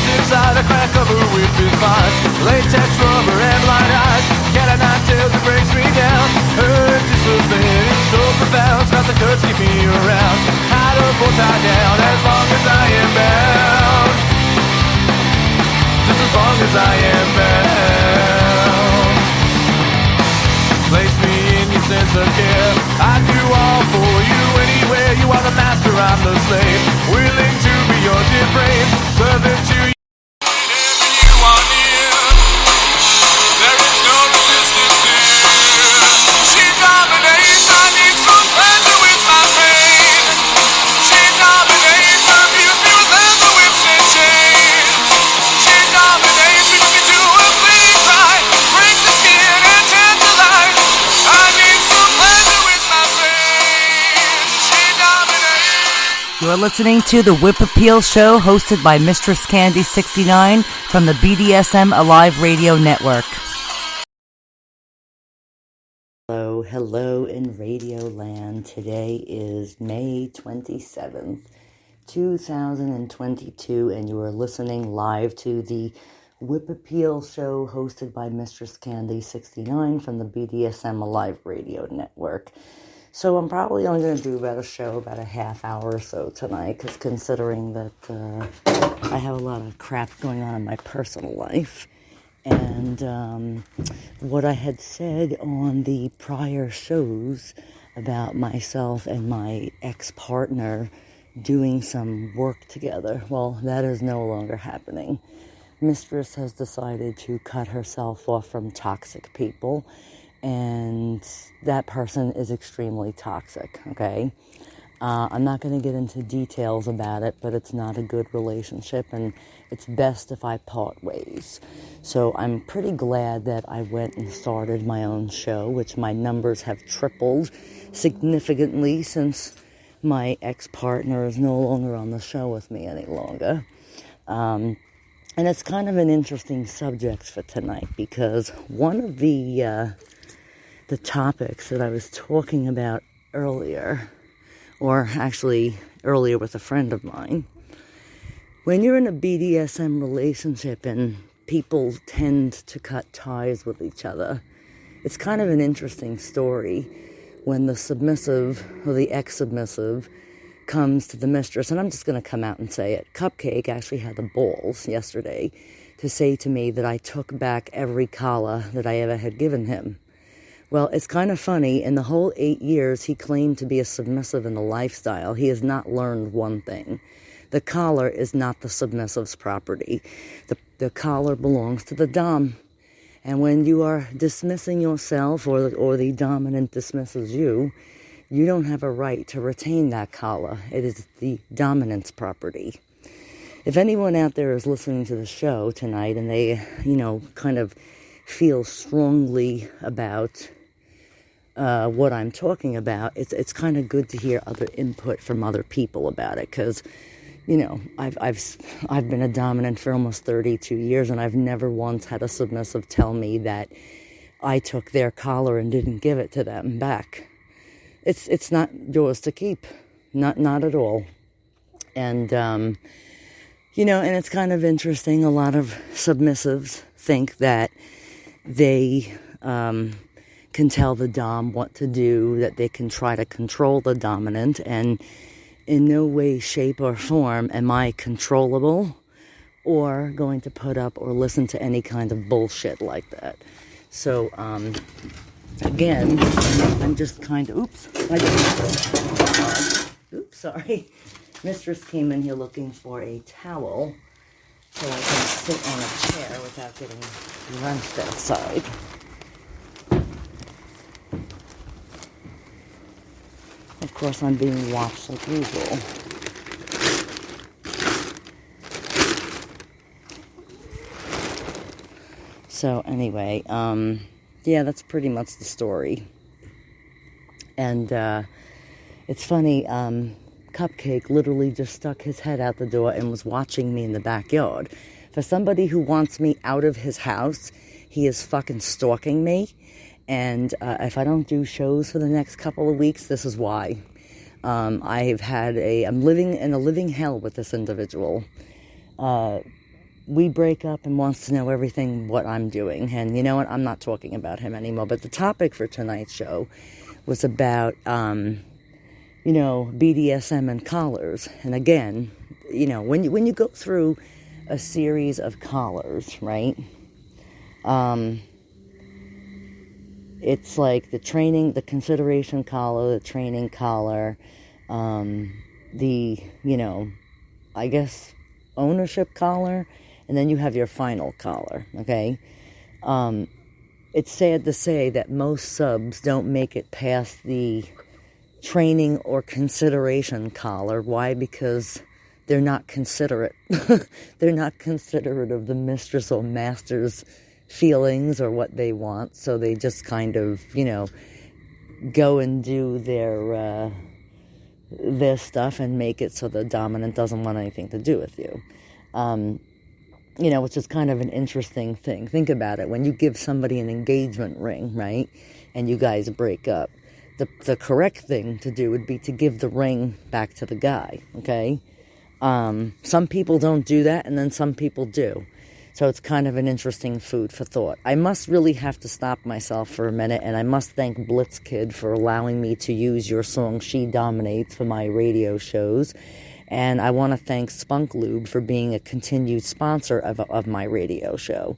Fingers inside a crack of her whip is fine. Latex rubber and blind eyes. Cat o' nine tails that breaks me down. Her discipline is so profound. It's got the guts keep me around. Tied up or tied down as long as I am bound. Just as long as I am bound. Place me in your sense of care. I do all for you anywhere. You are the master, I'm the slave. Willing to be your dear brave. Servant to you. Whenever you are near, there is no resistance here. She dominates, I need some pleasure with my pain. She dominates, abuse me with leather whips and chains. She dominates, brings me to a bleeding cry. Break the skin and tantalize. I need some pleasure with my pain. She dominates. You're listening to the Whip Appeal Show, hosted by MistressCandy69 from the BDSM Alive Radio Network. Hello in Radio Land. Today is May 27th, 2022, and you are listening live to the Whip Appeal Show, hosted by MistressCandy69 from the BDSM Alive Radio Network. So I'm probably only going to do about a half hour or so tonight, because considering that I have a lot of crap going on in my personal life. And what I had said on the prior shows about myself and my ex-partner doing some work together, well, that is no longer happening. Mistress has decided to cut herself off from toxic people, and that person is extremely toxic, okay? I'm not going to get into details about it, but it's not a good relationship, and it's best if I part ways. So I'm pretty glad that I went and started my own show, which my numbers have tripled significantly since my ex-partner is no longer on the show with me any longer. And it's kind of an interesting subject for tonight, because one of the topics that I was talking about earlier, or actually earlier with a friend of mine, when you're in a BDSM relationship and people tend to cut ties with each other, it's kind of an interesting story when the submissive or the ex-submissive comes to the mistress, and I'm just going to come out and say it. Cupcake actually had the balls yesterday to say to me that I took back every collar that I ever had given him. Well, it's kind of funny. In the whole 8 years he claimed to be a submissive in the lifestyle, he has not learned one thing. The collar is not the submissive's property. The collar belongs to the dom. And when you are dismissing yourself, or the dominant dismisses you, you don't have a right to retain that collar. It is the dominant's property. If anyone out there is listening to the show tonight and they, kind of feel strongly about what I'm talking about, it's kind of good to hear other input from other people about it, because I've been a dominant for almost 32 years, and I've never once had a submissive tell me that I took their collar and didn't give it to them back. It's not yours to keep, not at all. And and it's kind of interesting. A lot of submissives think that they can tell the dom what to do, that they can try to control the dominant, and in no way, shape, or form am I controllable or going to put up or listen to any kind of bullshit like that. So, again, I'm just kind of, sorry. Mistress came in here looking for a towel so I can sit on a chair without getting drenched outside. Of course, I'm being watched like usual. So anyway, yeah, that's pretty much the story. And it's funny, Cupcake literally just stuck his head out the door and was watching me in the backyard. For somebody who wants me out of his house, he is fucking stalking me. And if I don't do shows for the next couple of weeks, this is why. I'm living in a living hell with this individual. we break up and wants to know everything what I'm doing. And you know what? I'm not talking about him anymore. But the topic for tonight's show was about, BDSM and collars. And again, when you go through a series of collars, right? It's like the consideration collar, the training collar, I guess, ownership collar, and then you have your final collar, okay? It's sad to say that most subs don't make it past the training or consideration collar. Why? Because they're not considerate. They're not considerate of the mistress or master's feelings or what they want, so they just kind of, go and do their stuff and make it so the dominant doesn't want anything to do with you. Which is kind of an interesting thing. Think about it. When you give somebody an engagement ring, right, and you guys break up, the correct thing to do would be to give the ring back to the guy, okay? Some people don't do that, and then some people do. So it's kind of an interesting food for thought. I must really have to stop myself for a minute, and I must thank Blitzkid for allowing me to use your song She Dominates for my radio shows. And I want to thank Spunk Lube for being a continued sponsor of my radio show.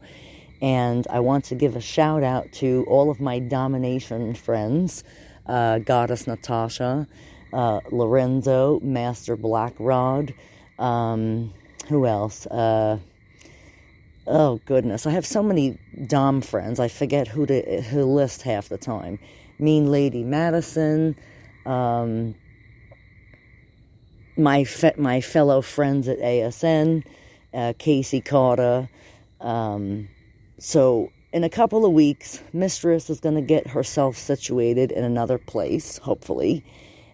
And I want to give a shout out to all of my domination friends, Goddess Natasha, Lorenzo, Master Blackrod, who else? Oh, goodness. I have so many Dom friends. I forget who list half the time. Mean Lady Madison, my fellow friends at ASN, Casey Carter. So in a couple of weeks, Mistress is going to get herself situated in another place, hopefully.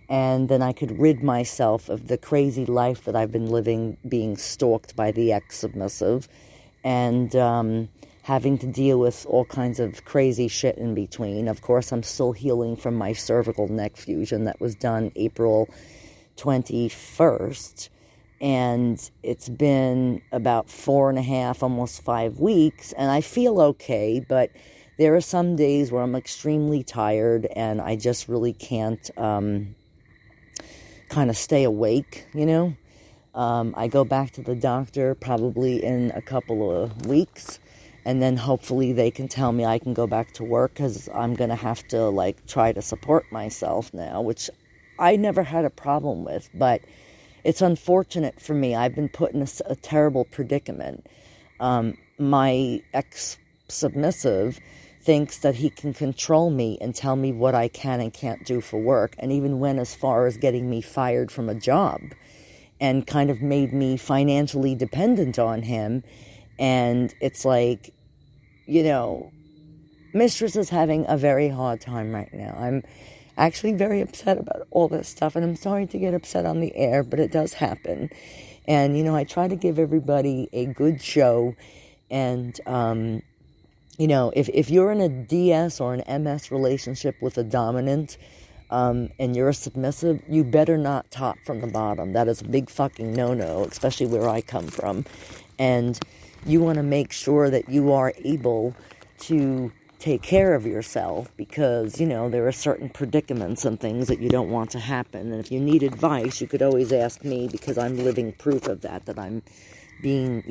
And then I could rid myself of the crazy life that I've been living, being stalked by the ex-submissive. And having to deal with all kinds of crazy shit in between. Of course, I'm still healing from my cervical neck fusion that was done April 21st. And it's been about 4.5, almost 5 weeks. And I feel okay, but there are some days where I'm extremely tired and I just really can't kind of stay awake, I go back to the doctor probably in a couple of weeks, and then hopefully they can tell me I can go back to work, because I'm going to have to, try to support myself now, which I never had a problem with, but it's unfortunate for me. I've been put in a terrible predicament. My ex-submissive thinks that he can control me and tell me what I can and can't do for work, and even went as far as getting me fired from a job, and kind of made me financially dependent on him. And it's like, Mistress is having a very hard time right now. I'm actually very upset about all this stuff, and I'm sorry to get upset on the air, but it does happen. And, I try to give everybody a good show, and, if you're in a DS or an MS relationship with a dominant, and you're a submissive, you better not top from the bottom. That is a big fucking no-no, especially where I come from. And you want to make sure that you are able to take care of yourself, because, there are certain predicaments and things that you don't want to happen. And if you need advice, you could always ask me, because I'm living proof of that I'm being,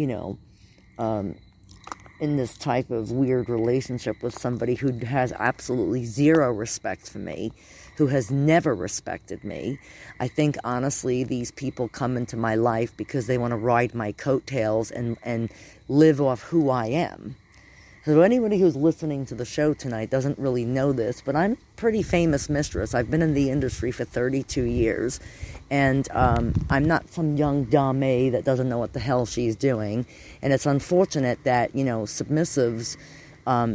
in this type of weird relationship with somebody who has absolutely zero respect for me, who has never respected me. I think, honestly, these people come into my life because they want to ride my coattails and live off who I am. So anybody who's listening to the show tonight doesn't really know this, but I'm a pretty famous mistress. I've been in the industry for 32 years, and I'm not some young dame that doesn't know what the hell she's doing. And it's unfortunate that, submissives,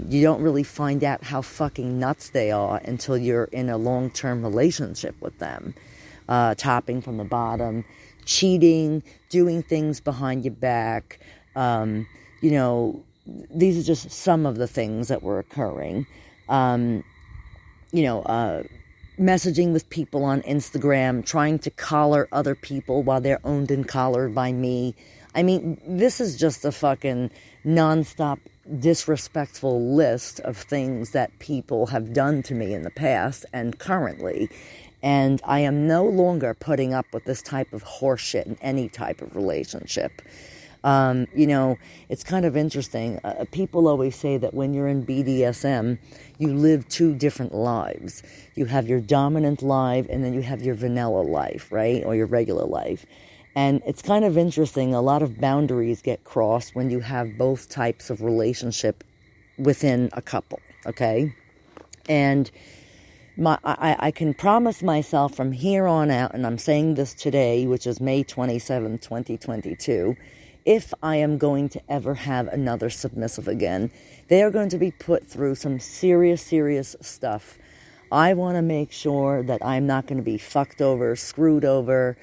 you don't really find out how fucking nuts they are until you're in a long-term relationship with them. Topping from the bottom, cheating, doing things behind your back, these are just some of the things that were occurring. Messaging with people on Instagram, trying to collar other people while they're owned and collared by me. I mean, this is just a fucking nonstop disrespectful list of things that people have done to me in the past and currently. And I am no longer putting up with this type of horseshit in any type of relationship. You know, it's kind of interesting. People always say that when you're in BDSM, you live two different lives. You have your dominant life, and then you have your vanilla life, right? Or your regular life. And it's kind of interesting. A lot of boundaries get crossed when you have both types of relationship within a couple, okay? And I can promise myself from here on out, and I'm saying this today, which is May 27, 2022, if I am going to ever have another submissive again, they are going to be put through some serious, serious stuff. I want to make sure that I'm not going to be fucked over, screwed over,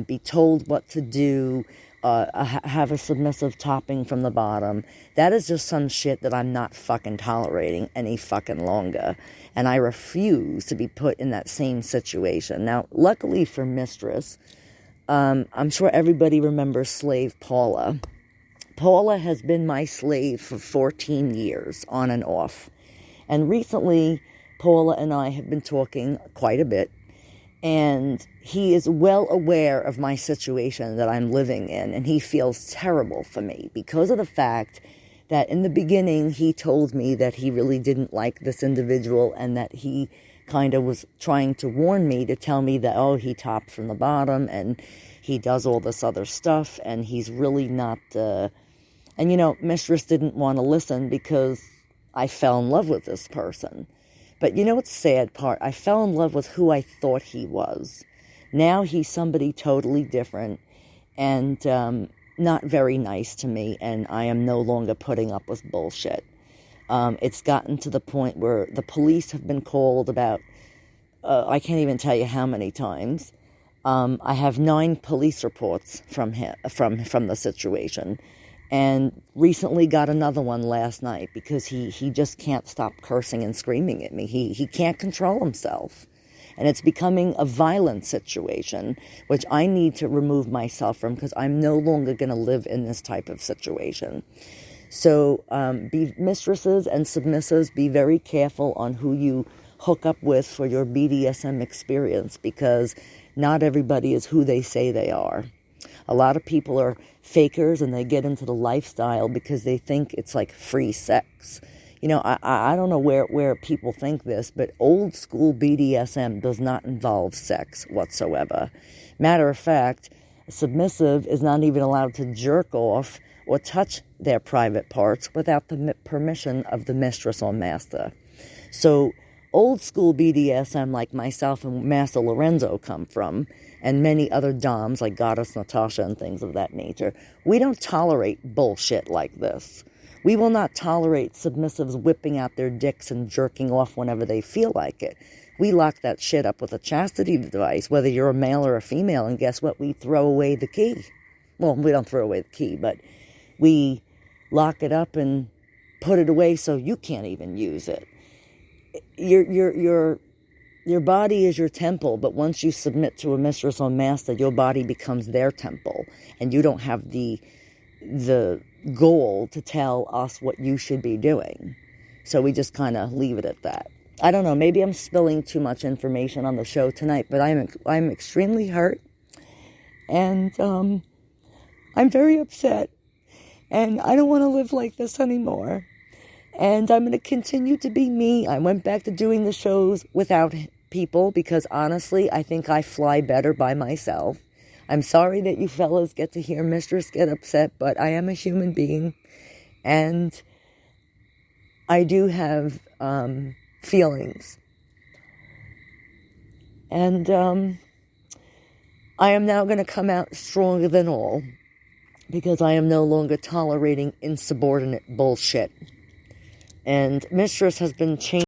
be told what to do, have a submissive topping from the bottom. That is just some shit that I'm not fucking tolerating any fucking longer. And I refuse to be put in that same situation. Now, luckily for Mistress, I'm sure everybody remembers slave Paula. Paula has been my slave for 14 years, on and off. And recently, Paula and I have been talking quite a bit. And he is well aware of my situation that I'm living in. And he feels terrible for me because of the fact that in the beginning, he told me that he really didn't like this individual and that he kind of was trying to warn me to tell me that, oh, he tops from the bottom and he does all this other stuff and he's really not... And, you know, Mistress didn't want to listen because I fell in love with this person. But you know what's the sad part? I fell in love with who I thought he was. Now he's somebody totally different and not very nice to me, and I am no longer putting up with bullshit. It's gotten to the point where the police have been called about, I can't even tell you how many times. I have 9 police reports from him, from the situation. And recently got another one last night because he just can't stop cursing and screaming at me. He can't control himself. And it's becoming a violent situation, which I need to remove myself from because I'm no longer going to live in this type of situation. So be mistresses and submissives, be very careful on who you hook up with for your BDSM experience because not everybody is who they say they are. A lot of people are fakers and they get into the lifestyle because they think it's like free sex. You know, I don't know where people think this, but old school BDSM does not involve sex whatsoever. Matter of fact, a submissive is not even allowed to jerk off or touch their private parts without the permission of the mistress or master. So old school BDSM, like myself and Master Lorenzo come from, and many other doms like Goddess Natasha and things of that nature, we don't tolerate bullshit like this. We will not tolerate submissives whipping out their dicks and jerking off whenever they feel like it. We lock that shit up with a chastity device, whether you're a male or a female, and guess what? We throw away the key. Well, we don't throw away the key, but we lock it up and put it away so you can't even use it. Your body is your temple, but once you submit to a mistress or master, your body becomes their temple, and you don't have the goal to tell us what you should be doing. So we just kind of leave it at that. I don't know, maybe I'm spilling too much information on the show tonight, but I'm extremely hurt, and I'm very upset, and I don't want to live like this anymore. And I'm going to continue to be me. I went back to doing the shows without people because, honestly, I think I fly better by myself. I'm sorry that you fellas get to hear Mistress get upset, but I am a human being. And I do have feelings. And I am now going to come out stronger than all because I am no longer tolerating insubordinate bullshit. And Mistress has been changed.